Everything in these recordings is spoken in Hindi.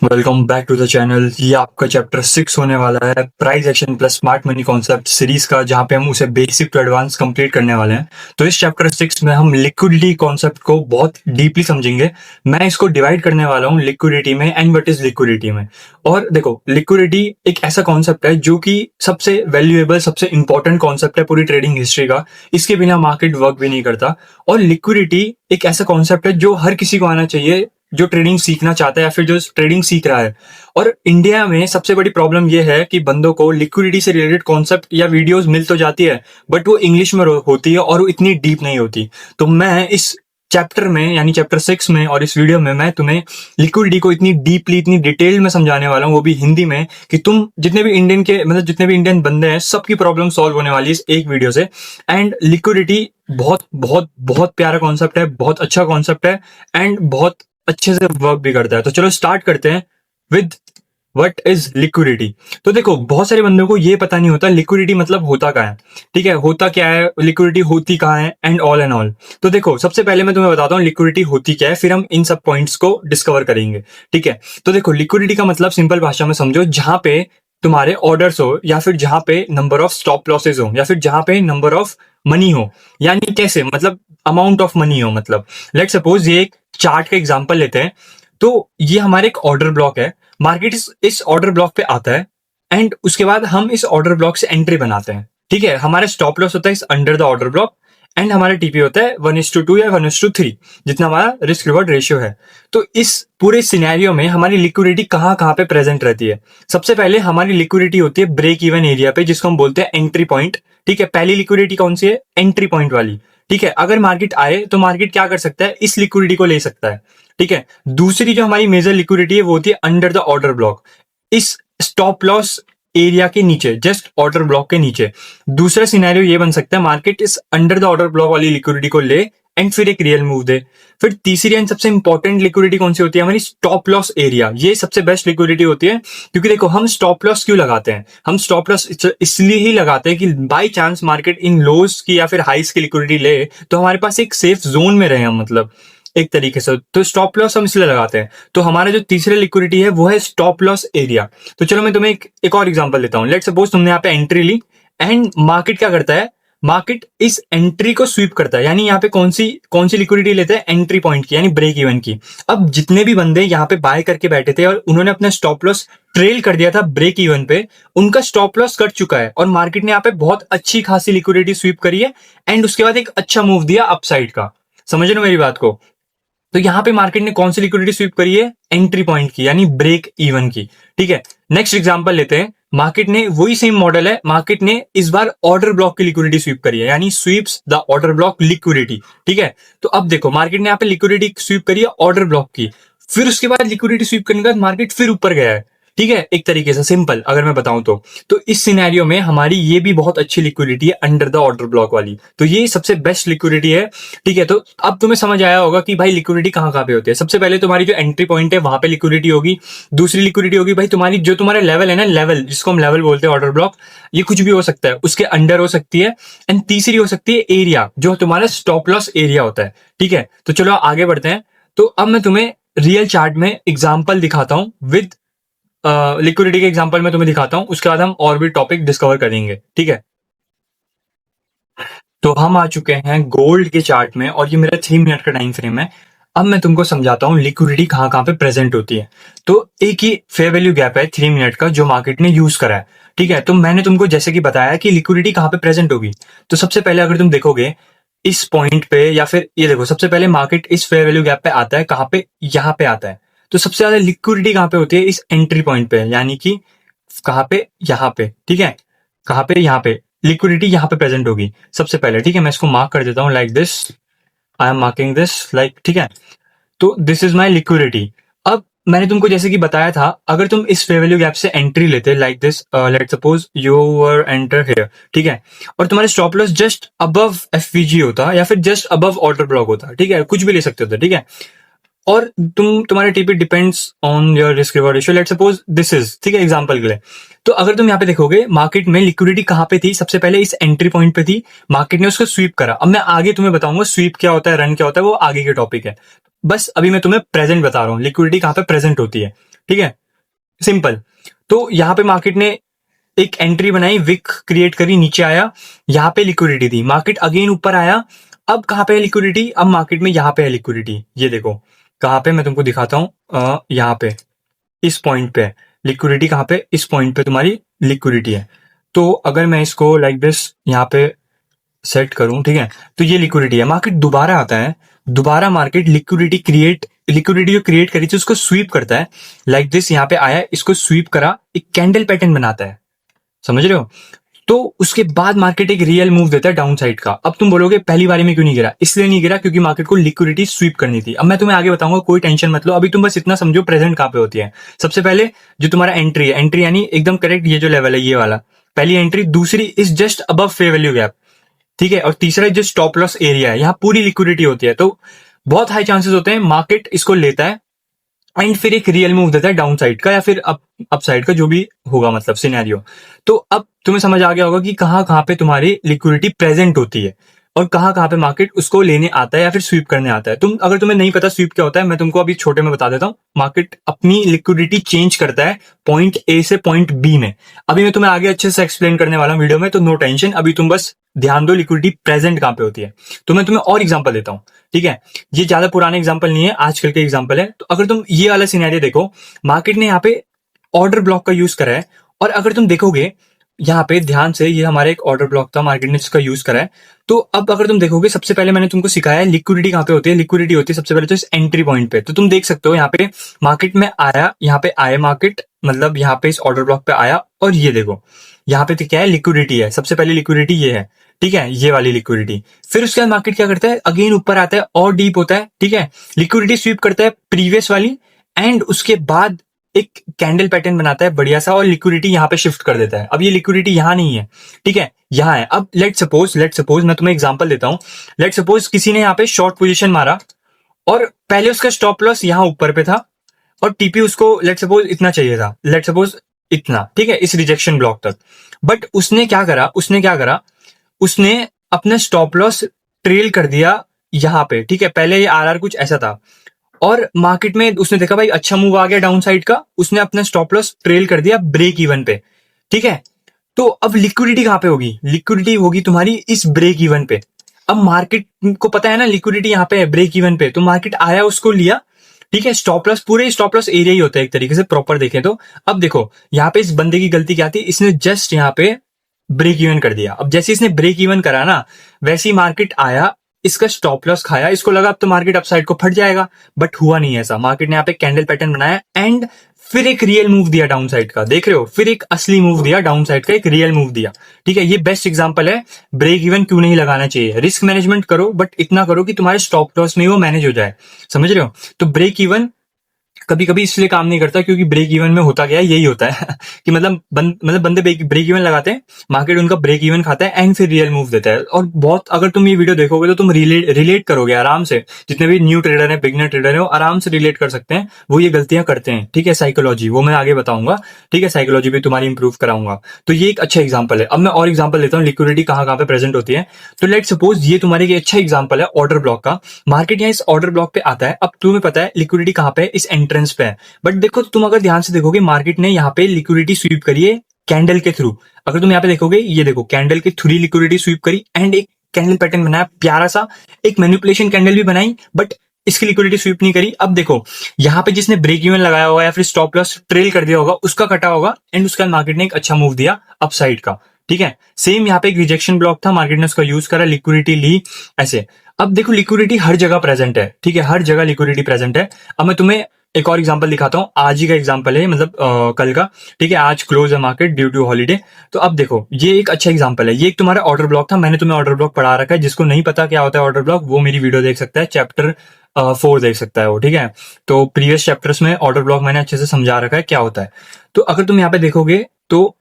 Welcome back to the channel. ये आपका चैप्टर 6 होने वाला है, price action plus smart money concept series का, जहाँ पे हम उसे बेसिक टू एडवांस कंप्लीट करने वाले हैं। तो इस चैप्टर 6 में हम लिक्विडिटी कॉन्सेप्ट को बहुत डीपली समझेंगे। मैं इसको डिवाइड करने वाला हूँ लिक्विडिटी में एंड व्हाट इज लिक्विडिटी में। और देखो, लिक्विडिटी एक ऐसा कॉन्सेप्ट है जो कि सबसे वैल्यूएबल, सबसे इंपॉर्टेंट कॉन्सेप्ट है पूरी ट्रेडिंग हिस्ट्री का। इसके बिना मार्केट वर्क भी नहीं करता। और लिक्विडिटी एक ऐसा कॉन्सेप्ट है जो हर किसी को आना चाहिए जो ट्रेडिंग सीखना चाहता है या फिर जो ट्रेडिंग सीख रहा है। और इंडिया में सबसे बड़ी प्रॉब्लम यह है कि बंदों को लिक्विडिटी से रिलेटेड कॉन्सेप्ट या वीडियोस मिल तो जाती है, बट वो इंग्लिश में होती है और वो इतनी डीप नहीं होती। तो मैं इस चैप्टर में यानी चैप्टर 6 में और इस वीडियो में मैं तुम्हें लिक्विडिटी को इतनी डीपली, इतनी डिटेल में समझाने वाला हूँ, वो भी हिंदी में, कि तुम जितने भी इंडियन बंदे हैं सबकी प्रॉब्लम सॉल्व होने वाली है इस एक वीडियो से। एंड लिक्विडिटी बहुत बहुत बहुत प्यारा कॉन्सेप्ट है, बहुत अच्छा कॉन्सेप्ट है एंड बहुत अच्छे से वर्क भी करता है। तो चलो स्टार्ट करते हैं विद व्हाट इज लिक्विडिटी। तो देखो, बहुत सारे बंदों को ये पता नहीं होता लिक्विडिटी मतलब होता क्या है। ठीक है, होता क्या है, लिक्विडिटी होती कहाँ है एंड ऑल। तो देखो, सबसे पहले मैं तुम्हें बताता हूँ लिक्विडिटी होती क्या है, फिर हम इन सब पॉइंट्स को डिस्कवर करेंगे। ठीक है, तो देखो, लिक्विडिटी का मतलब सिंपल भाषा में समझो, जहां पे तुम्हारे ऑर्डर्स हो, या फिर जहां पे नंबर ऑफ स्टॉप लॉसेज हो, या फिर जहां पे नंबर ऑफ मनी हो। यानी कैसे, मतलब अमाउंट ऑफ मनी हो। मतलब लेट सपोज ये एक चार्ट का एग्जांपल लेते हैं। तो ये हमारे एक ऑर्डर ब्लॉक है, मार्केट इस ऑर्डर ब्लॉक पे आता है एंड उसके बाद हम इस ऑर्डर ब्लॉक से एंट्री बनाते हैं। ठीक है, हमारा स्टॉप लॉस होता है इस under the order block and हमारा टीपी होता है 1:2 या 1:3, जितना हमारा रिस्क रिवॉर्ड रेशियो है। तो इस पूरे सिनेरियो में हमारी लिक्विडिटी कहाँ कहाँ पे प्रेजेंट रहती है। सबसे पहले हमारी लिक्विडिटी होती है ब्रेक इवन एरिया पे, जिसको हम बोलते हैं एंट्री पॉइंट। ठीक है, पहली लिक्विडिटी कौन सी है, एंट्री पॉइंट वाली। ठीक है, अगर मार्केट आए तो मार्केट क्या कर सकता है, इस लिक्विडिटी को ले सकता है। ठीक है, दूसरी जो हमारी मेजर लिक्विडिटी है वो होती है अंडर द ऑर्डर ब्लॉक, इस स्टॉप लॉस एरिया के नीचे, जस्ट ऑर्डर ब्लॉक के नीचे। दूसरा सिनेरियो ये बन सकता है, मार्केट इस अंडर द ऑर्डर ब्लॉक वाली लिक्विडिटी को ले एंड फिर एक रियल मूव दे। फिर तीसरी एंड सबसे इंपॉर्टेंट लिक्विडिटी कौन सी होती है, हमारी स्टॉप लॉस एरिया। ये सबसे बेस्ट लिक्विडिटी होती है, क्योंकि देखो, हम स्टॉप लॉस क्यों लगाते हैं, हम स्टॉप लॉस इसलिए ही लगाते हैं कि बाई चांस मार्केट इन लोज की या फिर हाइस की लिक्विडिटी ले तो हमारे पास एक सेफ जोन में रहे हम, मतलब एक तरीके से। तो स्टॉप लॉस हम इसलिए लगाते हैं। तो हमारा जो तीसरा लिक्विडिटी है वो है स्टॉप लॉस एरिया। तो चलो मैं तुम्हें एक और एग्जांपल देता हूं। लेट सपोज तुमने यहाँ पे एंट्री ली एंड मार्केट क्या करता है, मार्केट इस एंट्री को स्वीप करता है। यानी यहाँ पे कौन सी लिक्विडिटी लेते हैं, एंट्री पॉइंट की, यानी ब्रेक इवन की। अब जितने भी बंदे यहाँ पे बाय करके बैठे थे और उन्होंने अपना स्टॉप लॉस ट्रेल कर दिया था ब्रेक इवन पे, उनका स्टॉप लॉस कट चुका है और मार्केट ने यहाँ पे बहुत अच्छी खासी लिक्विडिटी स्वीप करी है एंड उसके बाद एक अच्छा मूव दिया अपसाइड का। समझ रहे हो मेरी बात को। तो यहां पे मार्केट ने कौन सी लिक्विडिटी स्वीप करी है, एंट्री पॉइंट की, यानी ब्रेक इवन की। ठीक है, नेक्स्ट एग्जांपल लेते हैं। मार्केट ने वही सेम मॉडल है, मार्केट ने इस बार ऑर्डर ब्लॉक की लिक्विडिटी स्वीप करी है, यानी sweeps the order block liquidity. ठीक है, तो अब देखो, मार्केट ने यहाँ पे लिक्विडिटी स्वीप करी है ऑर्डर ब्लॉक की, फिर उसके बाद लिक्विडिटी स्वीप करने के बाद मार्केट फिर ऊपर गया है। ठीक है, एक तरीके से सिंपल अगर मैं बताऊं तो इस सिनेरियो में हमारी ये भी बहुत अच्छी लिक्विडिटी है अंडर द ऑर्डर ब्लॉक वाली। तो ये सबसे बेस्ट लिक्विडिटी है। ठीक है, तो अब तुम्हें समझ आया होगा कि भाई लिक्विडिटी कहाँ कहाँ पे होती है। सबसे पहले तुम्हारी जो एंट्री पॉइंट है वहां पे लिक्विडिटी होगी। दूसरी लिक्विडिटी होगी भाई तुम्हारी, जो तुम्हारा लेवल है ना, लेवल जिसको हम लेवल बोलते हैं ऑर्डर ब्लॉक, ये कुछ भी हो सकता है, उसके अंडर हो सकती है। एंड तीसरी हो सकती है एरिया, जो तुम्हारा स्टॉप लॉस एरिया होता है। ठीक है, तो चलो आगे बढ़ते हैं। तो अब मैं तुम्हें रियल चार्ट में एग्जाम्पल दिखाता हूं विद लिक्विडिटी के एग्जांपल में तुम्हें दिखाता हूं, उसके बाद हम और भी टॉपिक डिस्कवर करेंगे। ठीक है, तो हम आ चुके हैं गोल्ड के चार्ट में और ये मेरा 3 मिनट का टाइम फ्रेम है। अब मैं तुमको समझाता हूं लिक्विडिटी कहां कहां पे प्रेजेंट होती है। तो एक ही फेयर वैल्यू गैप है 3 मिनट का जो मार्केट ने यूज करा है। ठीक है, तो मैंने तुमको जैसे कि बताया कि लिक्विडिटी कहां पे प्रेजेंट होगी। तो सबसे पहले अगर तुम देखोगे इस पॉइंट पे, या फिर ये देखो, सबसे पहले मार्केट इस फेयर वैल्यू गैप पे आता है, कहां पे, यहां पे आता है। तो सबसे ज्यादा लिक्विडिटी कहां पे होती है, इस एंट्री पॉइंट पे, यानी कि कहां पे, यहां पे। ठीक है, कहां पे, यहां पे लिक्विडिटी यहां पे प्रेजेंट होगी सबसे पहले। ठीक है, मैं इसको मार्क कर देता हूं like this, I am marking this like. ठीक है, तो दिस इज माई लिक्विडिटी। अब मैंने तुमको जैसे कि बताया था, अगर तुम इस फेयर वैल्यू गैप से एंट्री लेते like this, let suppose you were enter here. ठीक है, और तुम्हारे stop loss just above FVG होता या फिर जस्ट अबव ऑर्डर ब्लॉक होता। ठीक है, कुछ भी ले सकते होते। ठीक है, और तुम्हारे TP depends on your risk reward ratio. Let suppose this is, ठीक है, एग्जांपल के लिए। तो अगर तुम यहाँ पे देखोगे मार्केट में लिक्विडिटी कहाँ पे थी, सबसे पहले इस एंट्री पॉइंट पे थी, मार्केट ने उसको स्वीप करा। अब मैं आगे तुम्हें बताऊंगा स्वीप क्या होता है, रन क्या होता है, वो आगे के टॉपिक है। बस अभी मैं तुम्हें प्रेजेंट बता रहा हूँ लिक्विडिटी कहाँ पे प्रेजेंट होती है। ठीक है, सिंपल। तो यहाँ पे मार्केट ने एक एंट्री बनाई, विक क्रिएट करी, नीचे आया, यहाँ पे लिक्विडिटी थी, मार्केट अगेन ऊपर आया। अब कहाँ पे है लिक्विडिटी? अब मार्केट में यहाँ पे है लिक्विडिटी, ये देखो कहाँ पे, मैं तुमको दिखाता हूँ, यहाँ पे इस पॉइंट पे लिक्विडिटी। कहाँ पे? इस पॉइंट पे तुम्हारी लिक्विडिटी है। तो अगर मैं इसको लाइक दिस यहाँ पे सेट करूं, ठीक है, तो ये लिक्विडिटी है। मार्केट दोबारा आता है, दोबारा मार्केट लिक्विडिटी जो क्रिएट करी थी उसको स्वीप करता है, लाइक दिस, यहाँ पे आया, इसको स्वीप करा, एक कैंडल पैटर्न बनाता है, समझ रहे हो? तो उसके बाद मार्केट एक रियल मूव देता है डाउन साइड का। अब तुम बोलोगे पहली बारी में क्यों नहीं गिरा? इसलिए नहीं गिरा क्योंकि मार्केट को लिक्विडिटी स्वीप करनी थी। अब मैं तुम्हें आगे बताऊंगा, कोई टेंशन मत लो, अभी तुम बस इतना समझो प्रेजेंट कहाँ पे होती है। सबसे पहले जो तुम्हारा एंट्री है, एंट्री यानी एकदम करेक्ट, ये जो लेवल है ये वाला, पहली एंट्री। दूसरी is just above fair value gap, ठीक है, और तीसरा जो स्टॉप लॉस एरिया है, यहाँ पूरी लिक्विडिटी होती है। तो बहुत हाई चांसेस होते हैं मार्केट इसको लेता है एंड फिर एक रियल मूव देता है डाउन साइड का या फिर अप साइड का, जो भी होगा मतलब सिनेरियो। तो अब तुम्हें समझ आ गया होगा कि कहाँ कहाँ पे तुम्हारी लिक्विडिटी प्रेजेंट होती है और कहाँ कहाँ पे मार्केट उसको लेने आता है या फिर स्वीप करने आता है। अगर तुम्हें नहीं पता स्वीप क्या होता है, मैं तुमको अभी छोटे में बता देता हूँ। मार्केट अपनी लिक्विडिटी चेंज करता है पॉइंट ए से पॉइंट बी में। अभी मैं तुम्हें आगे अच्छे से एक्सप्लेन करने वाला हूँ वीडियो में, तो नो टेंशन, अभी तुम बस ध्यान दो लिक्विडिटी प्रेजेंट कहाँ पे होती है। तो मैं तुम्हें और एग्जांपल देता हूँ, ठीक है, ये ज्यादा पुराने एग्जांपल नहीं है, आजकल के एग्जांपल है। तो अगर तुम ये वाला सिनेरियो देखो, मार्केट ने यहाँ पे ऑर्डर ब्लॉक का यूज करा है, और अगर तुम देखोगे यहाँ पे ध्यान से, ये हमारा एक ऑर्डर ब्लॉक था, मार्केट ने इसका यूज करा है। तो अब अगर तुम देखोगे, सबसे पहले मैंने तुमको सिखाया है लिक्विडिटी कहाँ पे होती है। लिक्विडिटी होती है सबसे पहले तो इस एंट्री पॉइंट पे। तो तुम देख सकते हो यहाँ पे मार्केट में आया, यहाँ पे आया मार्केट, मतलब यहाँ पे इस ऑर्डर ब्लॉक पे आया, और ये देखो यहाँ पे तो क्या है, लिक्विडिटी है। सबसे पहले लिक्विडिटी ये है, ठीक है, ये वाली लिक्विडिटी। फिर उसके बाद मार्केट क्या करता है, अगेन ऊपर आता है और डीप होता है, ठीक है, लिक्विडिटी स्वीप करता है प्रीवियस वाली, एंड उसके बाद एक कैंडल पैटर्न बनाता है बढ़िया सा, और लिक्विडिटी यहाँ पे शिफ्ट कर देता है। अब ये लिक्विडिटी यहाँ नहीं है, ठीक है, यहाँ है। अब लेट सपोज मैं तुम्हें एग्जांपल देता हूँ। लेट सपोज किसी ने यहाँ पे शॉर्ट पोजीशन मारा, और पहले उसका स्टॉप लॉस यहाँ ऊपर पे था, और टीपी उसको लेट सपोज इतना चाहिए था, लेट सपोज इतना, ठीक है, इस रिजेक्शन ब्लॉक तक। बट उसने क्या करा, उसने अपना स्टॉप लॉस ट्रेल कर दिया यहाँ पे, ठीक है। पहले ये आरआर कुछ ऐसा था, और मार्केट में उसने देखा भाई अच्छा मूव आ गया डाउन साइड का, उसने अपना स्टॉप लॉस ट्रेल कर दिया ब्रेक इवन पे, ठीक है। तो अब लिक्विडिटी कहां पे होगी? लिक्विडिटी होगी तुम्हारी इस ब्रेक इवन पे। अब मार्केट को पता है ना लिक्विडिटी यहाँ पे है ब्रेक इवन पे, तो मार्केट आया, उसको लिया, ठीक है। स्टॉप लॉस पूरे स्टॉप लॉस एरिया ही होता है एक तरीके से, प्रॉपर देखें तो। अब देखो यहाँ पे इस बंदे की गलती क्या थी, इसने जस्ट यहाँ पे ब्रेक इवन कर दिया। अब जैसे इसने ब्रेक इवन करा ना, वैसे ही मार्केट आया, इसका स्टॉप लॉस खाया, इसको लगा अब तो मार्केट अपसाइड को फट जाएगा, बट हुआ नहीं ऐसा। मार्केट ने यहाँ पे कैंडल पैटर्न बनाया एंड फिर एक रियल मूव दिया डाउन साइड का, देख रहे हो, फिर एक असली मूव दिया डाउन साइड का, एक रियल मूव दिया, ठीक है। ये बेस्ट एग्जांपल है ब्रेक इवन क्यों नहीं लगाना चाहिए। रिस्क मैनेजमेंट करो, बट इतना करो कि तुम्हारे स्टॉप लॉस में वो मैनेज हो जाए, समझ रहे हो। तो ब्रेक इवन कभी कभी इसलिए काम नहीं करता क्योंकि ब्रेक इवन में होता क्या है, यही होता है कि मतलब बंदे ब्रेक इवन लगाते हैं, मार्केट उनका ब्रेक इवन खाता है एंड फिर रियल मूव देता है। और बहुत, अगर तुम ये वीडियो देखोगे तो तुम रिलेट करोगे आराम से, जितने भी न्यू ट्रेडर है, बिगनर ट्रेडर है, वो आराम से रिलेट कर सकते हैं, वो ये गलतियां करते हैं, ठीक है। साइकोलॉजी वो मैं आगे बताऊंगा, ठीक है, साइकोलॉजी भी तुम्हारी इंप्रूव कराऊंगा। तो ये एक अच्छा एग्जाम्पल है। अब मैं और एग्जाम्पल लेता हूँ लिक्विडिटी कहाँ कहाँ पे प्रेजेंट होती है। तो लेट सपोज ये तुम्हारे एक अच्छा एग्जाम्पल है ऑर्डर ब्लॉक का। मार्केट यहाँ इस ऑर्डर ब्लॉक पे आता है, अब तुम्हें पता है लिक्विडिटी कहाँ पे, इस एंट्रेंस पे है। बट देखो, तुम अगर ध्यान से देखोगे, मार्केट ने यहाँ पे लिक्विडिटी स्वीप करी है कैंडल के थ्रू। अगर तुम यहाँ पे देखोगे, ये देखो कैंडल के थ्रू लिक्विडिटी स्वीप करी एंड एक कैंडल पैटर्न बनाया प्यारा सा, एक मैनिपुलेशन कैंडल भी बनाई, बट इसकी लिक्विडिटी स्वीप नहीं करी। अब देखो यहाँ पे जिसने ब्रेक इवन लगाया होगा या फिर स्टॉप लॉस ट्रेल कर दिया होगा, उसका कटा होगा एंड उसके बाद मार्केट ने एक अच्छा मूव दिया अपसाइड का, ठीक है। सेम यहाँ पे एक रिजेक्शन ब्लॉक था, मार्केट ने उसका यूज करा, लिक्विडिटी ली, ऐसे। अब देखो लिक्विडिटी हर जगह प्रेजेंट है, ठीक है, हर जगह लिक्विडिटी प्रेजेंट है। अब मैं तुम्हें एक और एग्जांपल दिखाता हूं, आज ही का एग्जांपल है, मतलब कल का, ठीक है, आज क्लोज है मार्केट ड्यू टू हॉलीडे। तो अब देखो ये एक अच्छा एग्जांपल है, ये एक तुम्हारा ऑर्डर ब्लॉक था, मैंने तुम्हें ऑर्डर ब्लॉक पढ़ा रखा है। जिसको नहीं पता क्या होता है ऑर्डर ब्लॉक, वो मेरी वीडियो देख सकता है, चैप्टर 4 देख सकता है वो, ठीक है। तो प्रीवियस चैप्टर्स में ऑर्डर ब्लॉक मैंने अच्छे से समझा रखा है क्या होता है। तो अगर तुम यहाँ पे देखोगे तो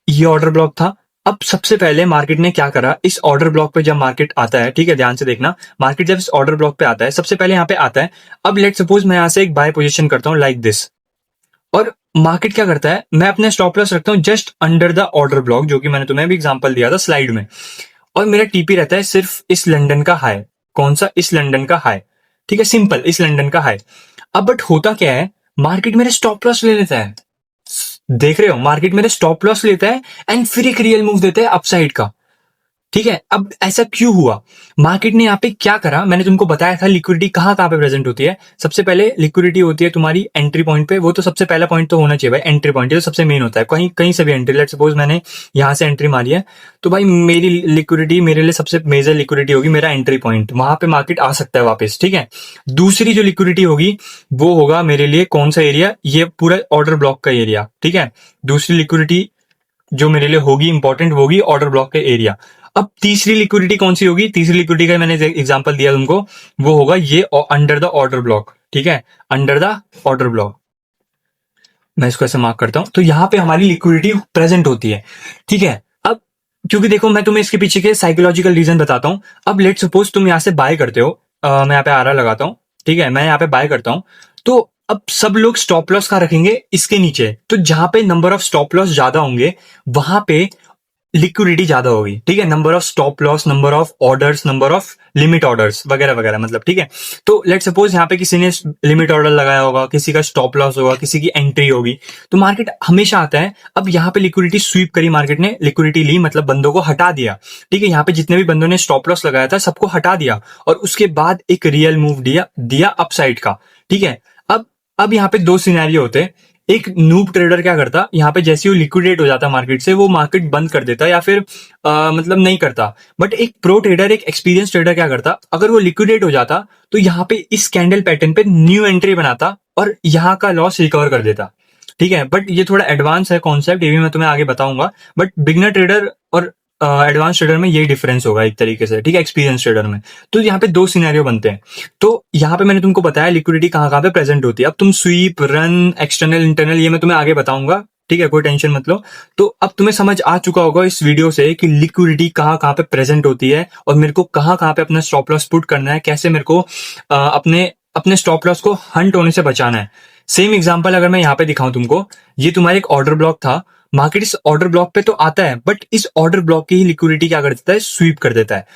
ये ऑर्डर ब्लॉक था। अब सबसे पहले मार्केट ने क्या करा, इस ऑर्डर ब्लॉक पे जब मार्केट आता है, ठीक है, ध्यान से देखना, मार्केट जब इस ऑर्डर ब्लॉक पे आता है, सबसे पहले यहाँ पे आता है। अब लेट सपोज मैं यहाँ से एक बाय पोजीशन करता हूँ लाइक दिस, और मार्केट क्या करता है, मैं अपने स्टॉप लॉस रखता हूँ just under the order block, जो कि मैंने तुम्हें अभी एग्जांपल दिया था स्लाइड में, और मेरा टीपी रहता है सिर्फ इस लंदन का हाई। कौन सा? इस लंदन का हाई, ठीक है, सिंपल, इस लंदन का हाई। अब बट होता क्या है, मार्केट मेरे स्टॉप लॉस ले लेता है, देख रहे हो, मार्केट मेरे स्टॉप लॉस लेता है एंड फिर एक रियल मूव देता है अपसाइड का। ठीक है, अब ऐसा क्यों हुआ? मार्केट ने यहाँ पे क्या करा, मैंने तुमको बताया था लिक्विडिटी कहाँ कहाँ पे प्रेजेंट होती है। सबसे पहले लिक्विडिटी होती है तुम्हारी एंट्री पॉइंट पे, वो तो सबसे पहला पॉइंट तो होना चाहिए भाई, एंट्री पॉइंट ये तो सबसे मेन होता है। कहीं कहीं से भी एंट्री, लेट सपोज मैंने यहाँ से एंट्री मारी है, तो भाई मेरी लिक्विडिटी, मेरे लिए सबसे मेजर लिक्विडिटी होगी मेरा एंट्री पॉइंट, वहां पे मार्केट आ सकता है वापस। ठीक है, दूसरी जो लिक्विडिटी होगी वो होगा मेरे लिए कौन सा एरिया, ये पूरा ऑर्डर ब्लॉक का एरिया। ठीक है, दूसरी लिक्विडिटी जो मेरे लिए होगी इंपॉर्टेंट होगी ऑर्डर ब्लॉक के एरिया। अब तीसरी लिक्विडिटी कौन सी होगी, तीसरी लिक्विडिटी का मैंने एग्जांपल दिया तुमको, वो होगा ये अंडर द ऑर्डर ब्लॉक। ठीक है, अंडर द ऑर्डर ब्लॉक, मैं इसको ऐसे मार्क करता हूं, तो यहां पे हमारी लिक्विडिटी प्रेजेंट होती है। ठीक है, अब क्योंकि देखो मैं तुम्हें इसके पीछे के साइकोलॉजिकल रीजन बताता हूं। अब लेट सपोज तुम यहां से बाय करते हो, मैं यहाँ पे आरा लगाता हूं। ठीक है, मैं यहाँ पे बाय करता हूं, तो अब सब लोग स्टॉप लॉस कहाँ रखेंगे, इसके नीचे। तो जहां पे नंबर ऑफ स्टॉप लॉस ज्यादा होंगे वहां पे लिक्विडिटी ज्यादा होगी। ठीक है, number of stop loss, number of orders, number of limit orders वगैरह वगैरह, मतलब। ठीक है, तो लेट सपोज यहाँ पे किसी ने लिमिट ऑर्डर लगाया होगा, किसी का स्टॉप लॉस होगा, किसी की एंट्री होगी, तो मार्केट हमेशा आता है। अब यहाँ पे लिक्विडिटी स्वीप करी, मार्केट ने लिक्विडिटी ली, मतलब बंदों को हटा दिया। ठीक है, यहाँ पे जितने भी बंदों ने स्टॉप लॉस लगाया था सबको हटा दिया, और उसके बाद एक रियल मूव दिया अपसाइड का। ठीक है, अब यहाँ पे दो सिनेरियो होते हैं। एक नूब ट्रेडर क्या करता, यहाँ पे जैसे ही वो लिक्विडेट हो जाता मार्केट से, वो मार्केट बंद कर देता या फिर मतलब नहीं करता। बट एक प्रो ट्रेडर, एक एक्सपीरियंस ट्रेडर क्या करता, अगर वो लिक्विडेट हो जाता तो यहाँ पे इस कैंडल पैटर्न पे न्यू एंट्री बनाता और यहाँ का लॉस रिकवर कर देता। ठीक है, बट ये थोड़ा एडवांस है कॉन्सेप्ट, ये भी मैं तुम्हें आगे बताऊंगा। बट बिगनर ट्रेडर और एडवांस ट्रेडर में यही डिफरेंस होगा एक तरीके से। ठीक है, एक्सपीरियंस ट्रेडर में। तो यहाँ पे दो सिनेरियो बनते हैं। तो यहाँ पे मैंने तुमको बताया लिक्विडिटी कहाँ कहाँ पे प्रेजेंट होती है। अब तुम स्वीप, रन, एक्सटर्नल, इंटरनल, ये मैं तुम्हें आगे बताऊंगा। ठीक है, कोई टेंशन मत लो। तो अब तुम्हें समझ आ चुका होगा इस वीडियो से कि लिक्विडिटी कहाँ कहाँ पे प्रेजेंट होती है और मेरे को कहाँ कहाँ पे अपना स्टॉप लॉस पुट करना है, कैसे मेरे को अपने अपने स्टॉप लॉस को हंट होने से बचाना है। सेम एग्जांपल अगर मैं यहाँ पे दिखाऊं तुमको, ये तुम्हारा एक ऑर्डर ब्लॉक था, मार्केट इस ऑर्डर ब्लॉक पे तो आता है, बट इस ऑर्डर ब्लॉक की ही लिक्विडिटी क्या कर देता है, स्वीप कर देता है।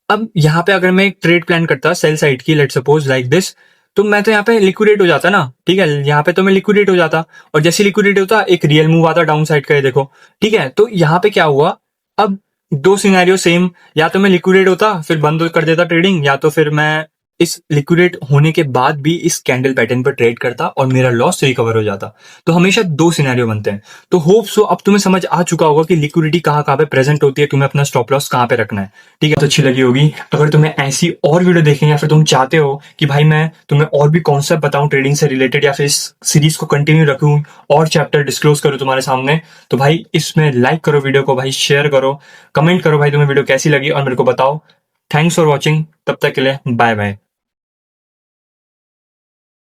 अब यहाँ पे अगर मैं एक ट्रेड प्लान करता सेल साइड की, लेट सपोज लाइक दिस, तो मैं तो यहाँ पे लिक्विडेट हो जाता ना। ठीक है, यहाँ पे तो मैं लिक्विडेट हो जाता, और जैसे लिक्विडेट होता एक रियल मूव आता डाउन साइड का, ये देखो। ठीक है, तो यहाँ पे क्या हुआ, अब दो सिनेरियो सेम, या तो मैं लिक्विडेट होता फिर बंद कर देता ट्रेडिंग, या तो फिर मैं इस लिक्विडेट होने के बाद भी इस कैंडल पैटर्न पर ट्रेड करता और मेरा लॉस रिकवर हो जाता। तो हमेशा दो सिनेरियो बनते हैं। तो होप सो अब तुम्हें समझ आ चुका होगा कि लिक्विडिटी कहाँ कहाँ पे प्रेजेंट होती है, तुम्हें अपना स्टॉप लॉस कहाँ पे रखना है। ठीक है, तो अच्छी लगी होगी। अगर तुम्हें ऐसी और वीडियो देखनी है या फिर तुम चाहते हो कि भाई मैं तुम्हें और भी कॉन्सेप्ट बताऊं ट्रेडिंग से रिलेटेड, या फिर इस सीरीज को कंटिन्यू रखूं और चैप्टर डिस्क्लोज करूं तुम्हारे सामने, तो भाई इसमें लाइक करो वीडियो को, भाई शेयर करो, कमेंट करो भाई तुम्हें वीडियो कैसी लगी और मेरे को बताओ। थैंक्स फॉर वॉचिंग, तब तक के लिए बाय बाय।